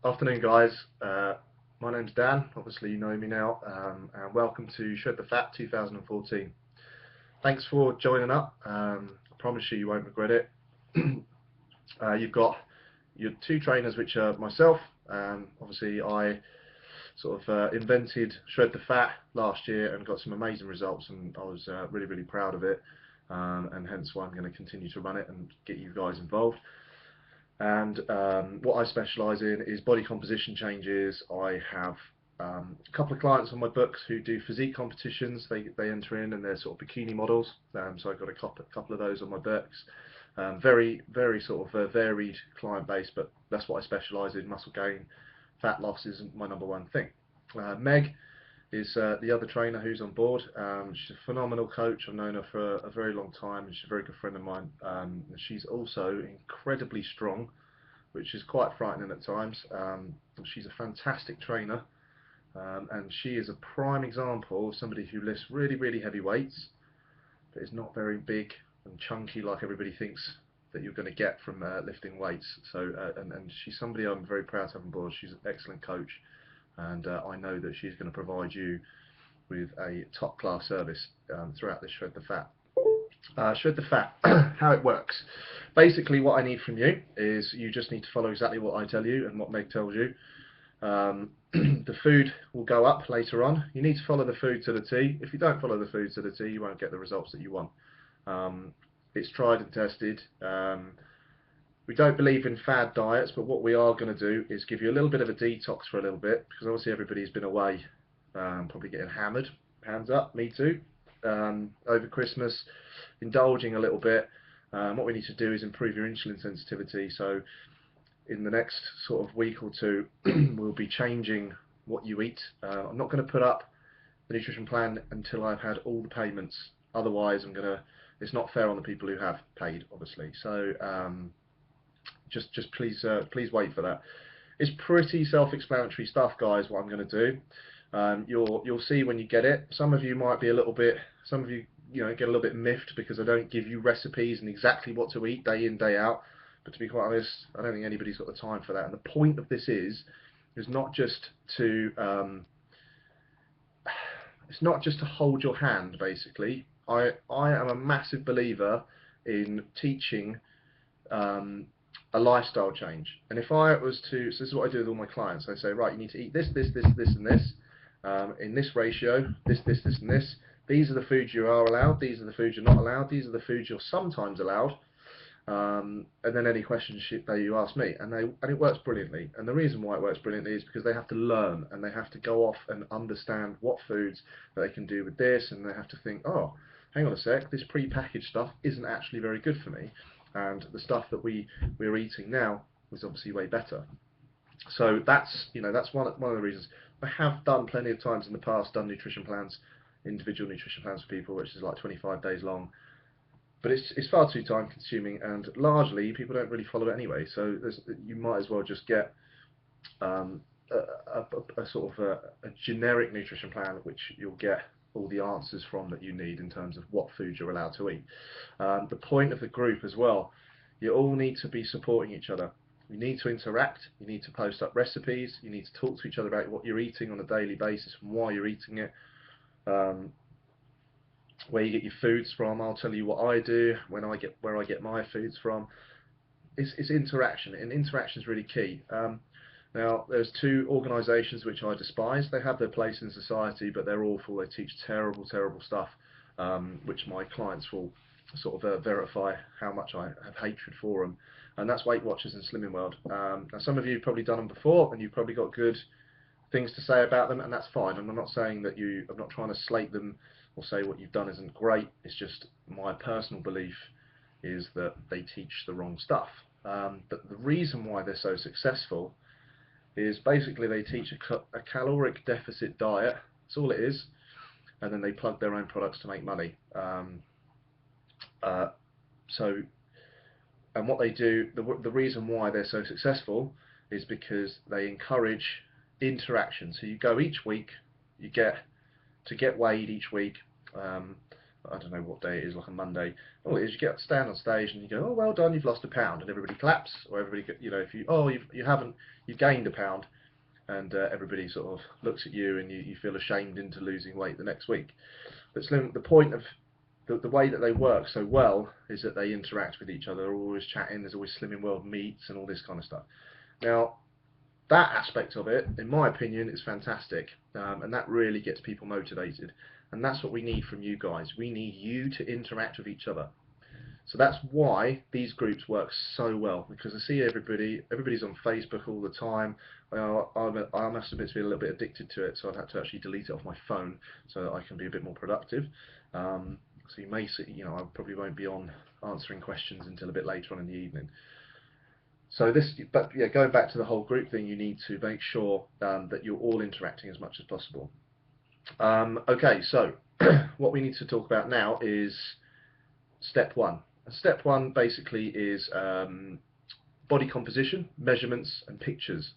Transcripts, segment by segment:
Afternoon, guys. My name's Dan. Obviously, you know me now, and welcome to Shred the Fat 2014. Thanks for joining up. I promise you, you won't regret it. You've got your two trainers, which are myself. Obviously, I sort of invented Shred the Fat last year and got some amazing results, and I was really, really proud of it. And hence why I'm going to continue to run it and get you guys involved. And what I specialise in is body composition changes. I have a couple of clients on my books who do physique competitions. They enter in and they're sort of bikini models. So I've got a couple of those on my books. Very, very sort of varied client base, but that's what I specialise in. Muscle gain, fat loss is my number one thing. Meg is the other trainer who's on board. She's a phenomenal coach. I've known her for a very long time, and she's a very good friend of mine. She's also incredibly strong, which is quite frightening at times. She's a fantastic trainer, and she is a prime example of somebody who lifts really, really heavy weights, but is not very big and chunky like everybody thinks that you're going to get from lifting weights. So, and she's somebody I'm very proud to have on board. She's an excellent coach, and I know that she's going to provide you with a top class service throughout this Shred the Fat. Shred the Fat, how it works. Basically what I need from you is you just need to follow exactly what I tell you and what Meg tells you. The food will go up later on. You need to follow the food to the T. If you don't follow the food to the T, you won't get the results that you want. It's tried and tested. We don't believe in fad diets, but what we are going to do is give you a little bit of a detox for a little bit, because obviously everybody's been away, probably getting hammered. Hands up, me too. Over Christmas, indulging a little bit. What we need to do is improve your insulin sensitivity. So in the next sort of week or two, we'll be changing what you eat. I'm not going to put up the nutrition plan until I've had all the payments. Otherwise, it's not fair on the people who have paid, obviously. So just please wait for that. It's pretty self-explanatory stuff, guys, what I'm going to do. You'll see when you get it. Some of you might be a little bit, some of you get a little bit miffed because I don't give you recipes and exactly what to eat day in, day out. But to be quite honest, I don't think anybody's got the time for that. And the point of this is not just to it's not just to hold your hand. Basically, I am a massive believer in teaching a lifestyle change. And if I was to, so this is what I do with all my clients. I say, right, you need to eat this, this, this, this, and this. In this ratio, this, and this. These are the foods you are allowed. These are the foods you're not allowed. These are the foods you're sometimes allowed. And then any questions that you ask me, and it works brilliantly. And the reason why it works brilliantly is because they have to learn, and they have to go off and understand what foods that they can do with this, and they have to think, oh, hang on a sec, this pre-packaged stuff isn't actually very good for me, and the stuff that we're eating now is obviously way better. So that's one of the reasons. I have done plenty of times in the past done nutrition plans, individual nutrition plans for people, which is like 25 days long, but it's far too time consuming, and largely people don't really follow it anyway. So you might as well just get a sort of a generic nutrition plan, which you'll get all the answers from that you need in terms of what foods you're allowed to eat. The point of the group as well, you all need to be supporting each other. You need to interact, you need to post up recipes, you need to talk to each other about what you're eating on a daily basis and why you're eating it, where you get your foods from. I'll tell you what I do, where I get my foods from. It's interaction, and interaction is really key. Now, there's two organisations which I despise. They have their place in society, but they're awful. They teach terrible, terrible stuff, which my clients will sort of verify how much I have hatred for them. And that's Weight Watchers and Slimming World. Now, some of you have probably done them before, and you've probably got good things to say about them, and that's fine. And I'm not saying that I'm not trying to slate them or say what you've done isn't great. It's just my personal belief is that they teach the wrong stuff. But the reason why they're so successful is basically they teach a caloric deficit diet. That's all it is, and then they plug their own products to make money. And what they do, the reason why they're so successful is because they encourage interaction. So you go each week, you get weighed each week. I don't know what day it is, like a Monday. All it is, you get to stand on stage and you go, oh, well done, you've lost a pound, and everybody claps, or everybody, you know, if you, oh, you haven't, you've gained a pound, and everybody sort of looks at you and you feel ashamed into losing weight the next week. But Slim, the point of the way that they work so well is that they interact with each other. They're always chatting. There's always Slimming World meets and all this kind of stuff. Now, that aspect of it, in my opinion, is fantastic, and that really gets people motivated. And that's what we need from you guys. We need you to interact with each other. So that's why these groups work so well, because I see everybody's on Facebook all the time. I must admit to being a little bit addicted to it, so I've had to actually delete it off my phone so that I can be a bit more productive. So you may see, you know, I probably won't be on answering questions until a bit later on in the evening. So this, but yeah, going back to the whole group thing, you need to make sure that you're all interacting as much as possible. Okay, so what we need to talk about now is step one. Step one basically is body composition, measurements and pictures.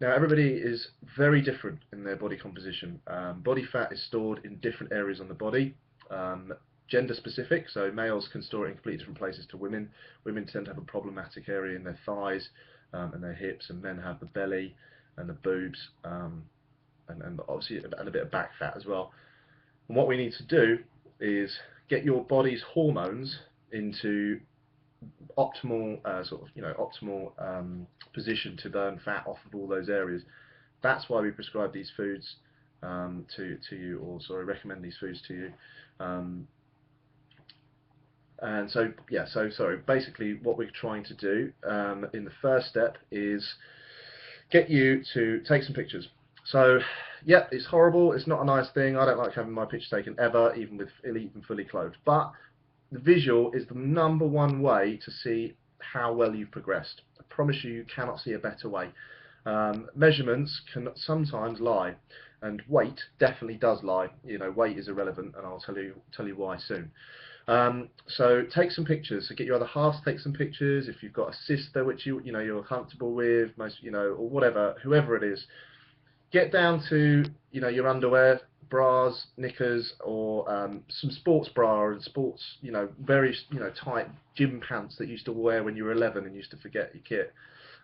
Now everybody is very different in their body composition. Body fat is stored in different areas on the body. Gender specific, so males can store it in completely different places to women. Women tend to have a problematic area in their thighs and their hips, and men have the belly and the boobs and obviously a bit of back fat as well. And what we need to do is get your body's hormones into optimal optimal position to burn fat off of all those areas. That's why we prescribe these foods to you, or sorry, recommend these foods to you. And so, yeah, so sorry, basically what we're trying to do in the first step is get you to take some pictures. So, yeah, it's horrible, it's not a nice thing, I don't like having my picture taken ever, even fully clothed, but the visual is the #1 way to see how well you've progressed. I promise you, you cannot see a better way. Measurements can sometimes lie, and weight definitely does lie. You know, weight is irrelevant, and I'll tell you why soon. So take some pictures. So get your other half to take some pictures. If you've got a sister which you're comfortable with, or whatever, whoever it is, get down to your underwear, bras, knickers, or some sports bra and sports very tight gym pants that you used to wear when you were 11 and used to forget your kit.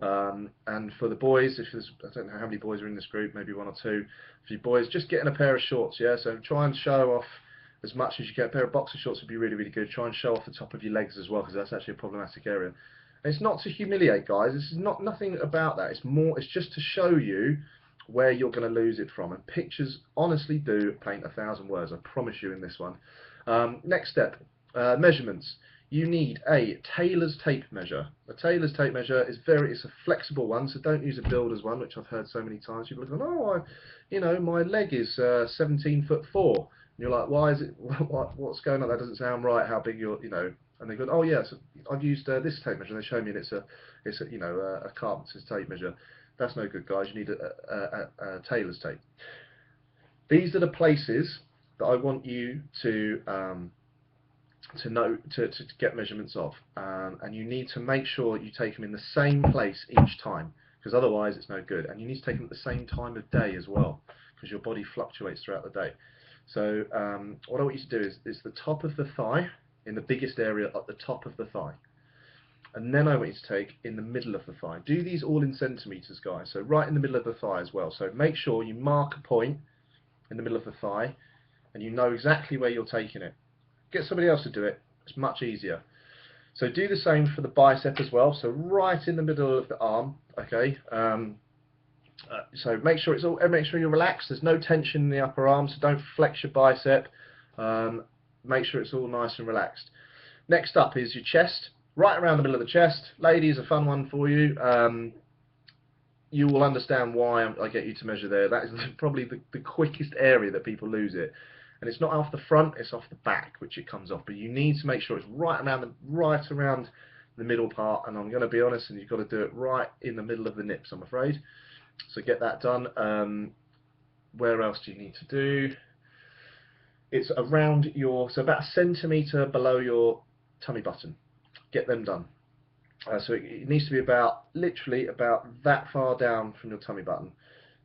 And for the boys, I don't know how many boys are in this group, maybe 1 or 2. For you boys, just getting a pair of shorts, yeah. So try and show off as much as you can. A pair of boxer shorts would be really, really good. Try and show off the top of your legs as well, because that's actually a problematic area. And it's not to humiliate, guys. This is nothing about that. It's just to show you where you're going to lose it from. And pictures honestly do paint 1,000 words. I promise you in this one. Next step, measurements. You need a tailor's tape measure. A tailor's tape measure is it's a flexible one, so don't use a builder's one, which I've heard so many times. People are going, oh, my leg is 17'4". And you're like, why is it? What's going on? That doesn't sound right. How big you're, And they go, oh yeah, so I've used this tape measure. And they show me, and it's a carpenter's tape measure. That's no good, guys. You need a tailor's tape. These are the places that I want you to get measurements of, and you need to make sure you take them in the same place each time, because otherwise it's no good. And you need to take them at the same time of day as well, because your body fluctuates throughout the day. So what I want you to do is the top of the thigh, in the biggest area at the top of the thigh, and then I want you to take in the middle of the thigh. Do these all in centimeters, guys, so right in the middle of the thigh as well. So make sure you mark a point in the middle of the thigh, and you know exactly where you're taking it. Get somebody else to do it. It's much easier. So do the same for the bicep as well. So right in the middle of the arm. Okay. So make sure you're relaxed. There's no tension in the upper arm, so don't flex your bicep. Make sure it's all nice and relaxed. Next up is your chest. Right around the middle of the chest. Ladies, a fun one for you. You will understand why I get you to measure there. That is probably the quickest area that people lose it. And it's not off the front, it's off the back, which it comes off. But you need to make sure it's right around the middle part. And I'm going to be honest, and you've got to do it right in the middle of the nips, I'm afraid. So get that done. Where else do you need to do? It's around so about a centimetre below your tummy button. Get them done. So it needs to be literally about that far down from your tummy button.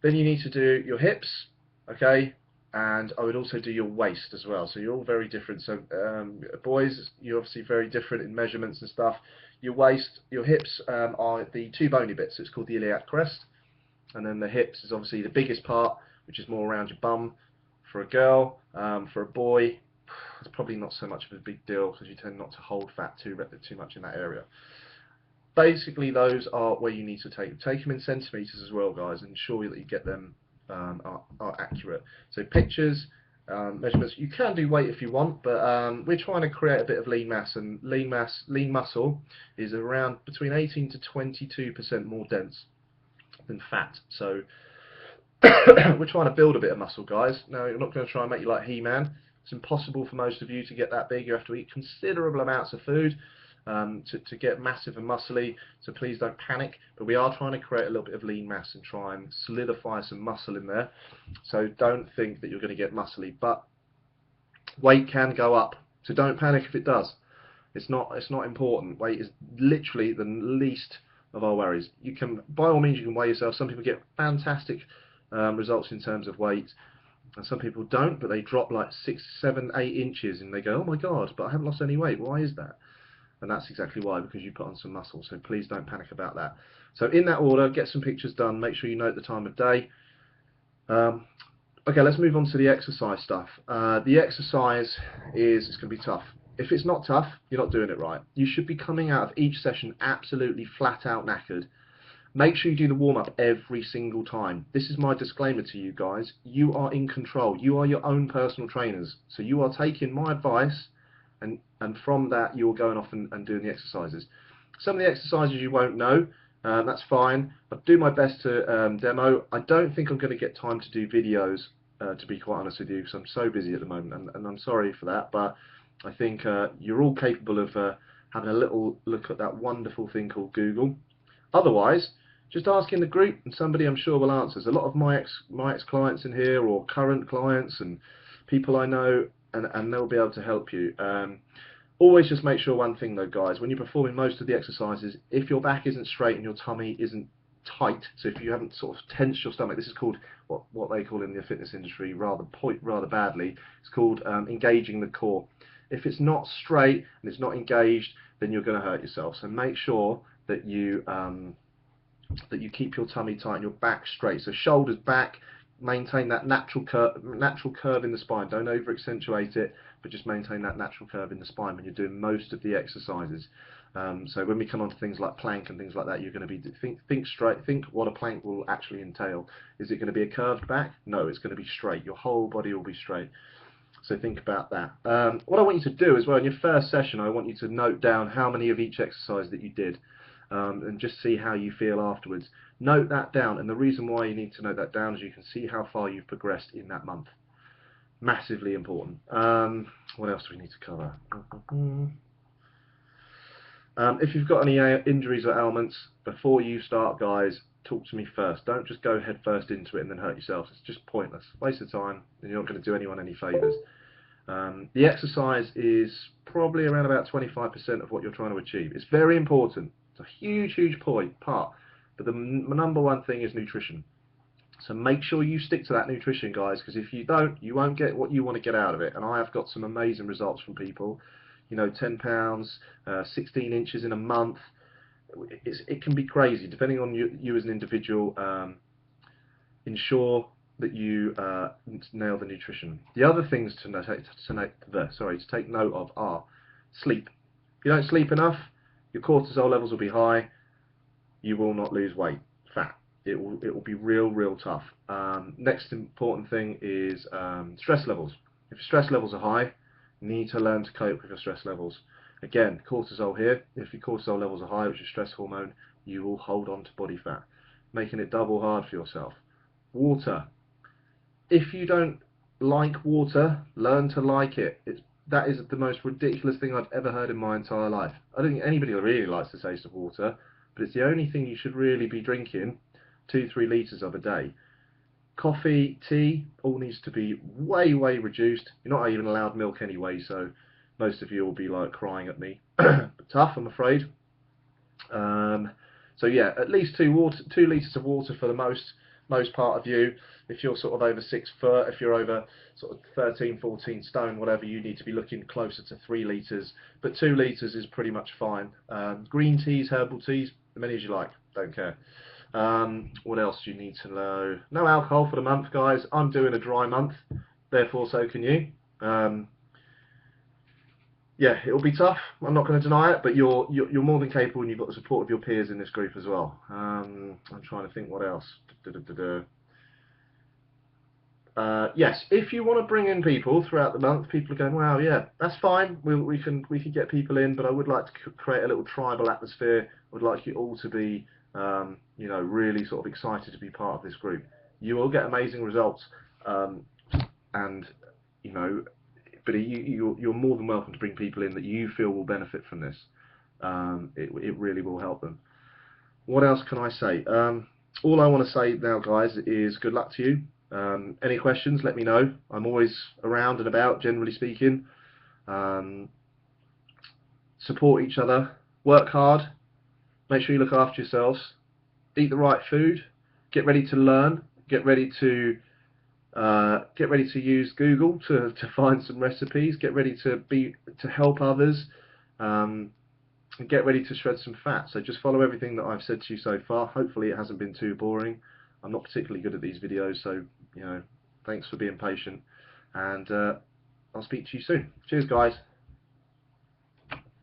Then you need to do your hips, okay, and I would also do your waist as well. So you're all very different. So boys, you're obviously very different in measurements and stuff. Your waist, your hips are the two bony bits. So it's called the iliac crest, and then the hips is obviously the biggest part, which is more around your bum. For a girl, for a boy, it's probably not so much of a big deal because you tend not to hold fat too much in that area. Basically, those are where you need to take them in centimeters as well, guys, and ensure that you get them are accurate. So pictures, measurements. You can do weight if you want, but we're trying to create a bit of lean mass, and lean muscle is around between 18 to 22% more dense than fat. So we're trying to build a bit of muscle, guys. Now, you're not going to try and make you like He-Man. It's impossible for most of you to get that big. You have to eat considerable amounts of food to get massive and muscly, so please don't panic. But we are trying to create a little bit of lean mass and try and solidify some muscle in there. So don't think that you're going to get muscly, but weight can go up. So don't panic if it does. It's not important. Weight is literally the least of our worries. You can, by all means, you can weigh yourself. Some people get fantastic results in terms of weight, and some people don't, but they drop like 6, 7, 8 inches and they go, oh my god, but I haven't lost any weight. Why is that? And that's exactly why, because you put on some muscle. So please don't panic about that. So in that order, get some pictures done. Make sure you note the time of day. Okay, let's move on to the exercise stuff. The exercise it's going to be tough. If it's not tough, you're not doing it right. You should be coming out of each session absolutely flat out knackered. Make sure you do the warm-up every single time. This is my disclaimer to you guys. You are in control. You are your own personal trainers. So you are taking my advice, and from that you're going off and doing the exercises. Some of the exercises you won't know. That's fine. I'll do my best to demo. I don't think I'm going to get time to do videos, to be quite honest with you, because I'm so busy at the moment, and I'm sorry for that, but I think you're all capable of having a little look at that wonderful thing called Google. Otherwise, just ask in the group and somebody I'm sure will answer. There's a lot of my ex-clients in here, or current clients and people I know, and they'll be able to help you. Always just make sure one thing though, guys, when you're performing most of the exercises, if your back isn't straight and your tummy isn't tight, so if you haven't sort of tensed your stomach, this is called what they call in the fitness industry rather badly, it's called engaging the core. If it's not straight and it's not engaged, then you're going to hurt yourself. So make sure that you keep your tummy tight and your back straight. So shoulders back, maintain that natural curve in the spine. Don't over accentuate it, but just maintain that natural curve in the spine when you're doing most of the exercises. So when we come on to things like plank and things like that, you're going to be think straight. Think what a plank will actually entail. Is it going to be a curved back? No, it's going to be straight. Your whole body will be straight. So think about that. What I want you to do as well, in your first session, I want you to note down how many of each exercise that you did, and just see how you feel afterwards. Note that down, and the reason why you need to note that down is you can see how far you've progressed in that month. Massively important. What else do we need to cover? If you've got any injuries or ailments, before you start, guys, talk to me first. Don't just go head first into it and then hurt yourself. It's just pointless. Waste of time, and you're not going to do anyone any favours. The exercise is probably around about 25% of what you're trying to achieve. It's very important. It's a huge part. But the number one thing is nutrition. So make sure you stick to that nutrition, guys, because if you don't, you won't get what you want to get out of it. And I have got some amazing results from people. You know, 10 pounds, 16 inches in a month. It can be crazy, depending on you as an individual. Ensure that you nail the nutrition. The other things to take note of are sleep. If you don't sleep enough, your cortisol levels will be high. You will not lose weight, fat. It will be real tough. Next important thing is stress levels. If your stress levels are high, you need to learn to cope with your stress levels. Again, cortisol here. If your cortisol levels are high, which is stress hormone, you will hold on to body fat, making it double hard for yourself. Water. If you don't like water, learn to like it. That is the most ridiculous thing I've ever heard in my entire life. I don't think anybody really likes the taste of water, but it's the only thing you should really be drinking 2-3 litres of a day. Coffee, tea, all needs to be way reduced. You're not even allowed milk anyway, so most of you will be like crying at me. But tough, I'm afraid. So yeah, at least 2 litres of water for the most. most part of you. If you're sort of over 6 foot, if you're over sort of 13, 14 stone, whatever, you need to be looking closer to 3 litres. But 2 litres is pretty much fine. Green teas, herbal teas, as many as you like, don't care. What else do you need to know? No alcohol for the month, guys. I'm doing a dry month, therefore so can you. Yeah, it'll be tough. I'm not going to deny it, but you're more than capable, and you've got the support of your peers in this group as well. I'm trying to think what else. Yes, if you want to bring in people throughout the month, people are going, wow, yeah, that's fine. We can get people in, but I would like to create a little tribal atmosphere. I would like you all to be, you know, really sort of excited to be part of this group. You will get amazing results, and you know. But you're more than welcome to bring people in that you feel will benefit from this. It really will help them. What else can I say? All I want to say now, guys, is good luck to you. Any questions, let me know. I'm always around and about, generally speaking. Support each other. Work hard. Make sure you look after yourselves. Eat the right food. Get ready to learn. Get ready to use Google to find some recipes. Get ready to help others, and get ready to shred some fat. So just follow everything that I've said to you so far. Hopefully it hasn't been too boring. I'm not particularly good at these videos, so you know, thanks for being patient, and I'll speak to you soon. Cheers, guys.